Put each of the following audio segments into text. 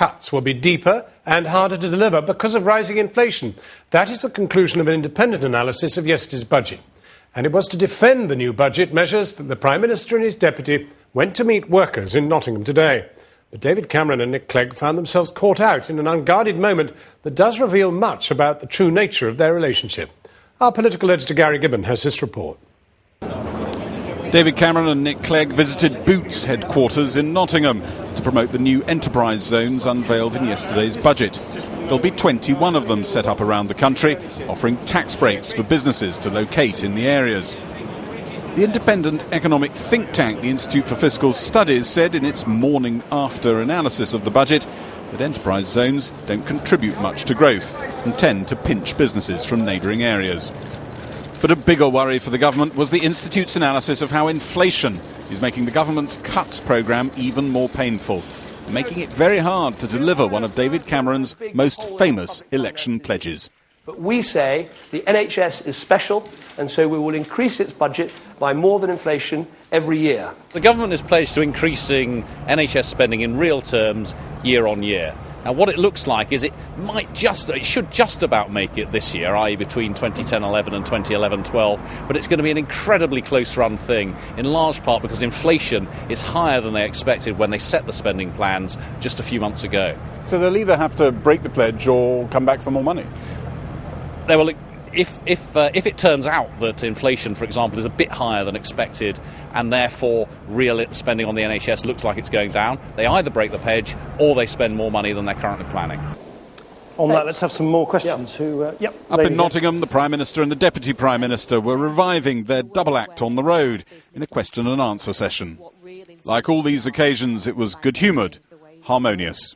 cuts will be deeper and harder to deliver because of rising inflation. That is the conclusion of an independent analysis of yesterday's budget. And it was to defend the new budget measures that the Prime Minister and his deputy went to meet workers in Nottingham today. But David Cameron and Nick Clegg found themselves caught out in an unguarded moment that does reveal much about the true nature of their relationship. Our political editor Gary Gibbon has this report. David Cameron and Nick Clegg visited Boots headquarters in Nottingham to promote the new enterprise zones unveiled in yesterday's budget. There'll be 21 of them set up around the country, offering tax breaks for businesses to locate in the areas. The independent economic think tank, the Institute for Fiscal Studies, said in its morning after analysis of the budget that enterprise zones don't contribute much to growth and tend to pinch businesses from neighbouring areas. But a bigger worry for the government was the Institute's analysis of how inflation is making the government's cuts programme even more painful, making it very hard to deliver one of David Cameron's most famous election pledges. But we say the NHS is special, and so we will increase its budget by more than inflation every year. The government has pledged to increasing NHS spending in real terms year on year. Now, what it looks like is it should just about make it this year, i.e. between 2010-11 and 2011-12, but it's going to be an incredibly close-run thing, in large part because inflation is higher than they expected when they set the spending plans just a few months ago. So they'll either have to break the pledge or come back for more money? Well, if it turns out that inflation, for example, is a bit higher than expected and therefore real spending on the NHS looks like it's going down, they either break the pledge or they spend more money than they're currently planning. On that, let's have some more questions. Up in Nottingham, the Prime Minister and the Deputy Prime Minister were reviving their double act on the road in a question and answer session. Like all these occasions, it was good-humoured, harmonious.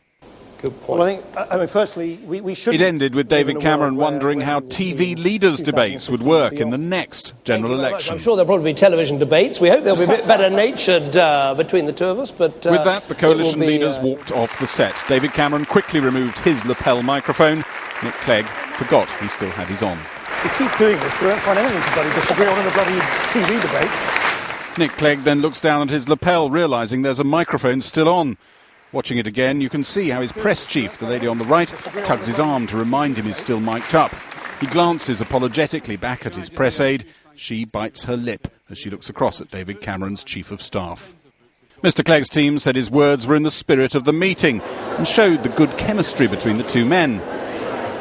Good point. Well, I mean, firstly, we should. It ended with David Cameron wondering how TV leaders' debates would work in the next general election. I'm sure there'll probably be television debates. We hope they'll be a bit better-natured between the two of us. But with that, the coalition leaders walked off the set. David Cameron quickly removed his lapel microphone. Nick Clegg forgot he still had his on. We keep doing this, but we don't find anything to bloody disagree on in a bloody TV debate. Nick Clegg then looks down at his lapel, realising there's a microphone still on. Watching it again, you can see how his press chief, the lady on the right, tugs his arm to remind him he's still mic'd up. He glances apologetically back at his press aide. She bites her lip as she looks across at David Cameron's chief of staff. Mr. Clegg's team said his words were in the spirit of the meeting and showed the good chemistry between the two men.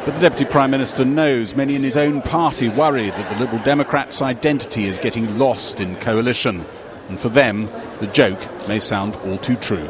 But the Deputy Prime Minister knows many in his own party worry that the Liberal Democrats' identity is getting lost in coalition. And for them, the joke may sound all too true.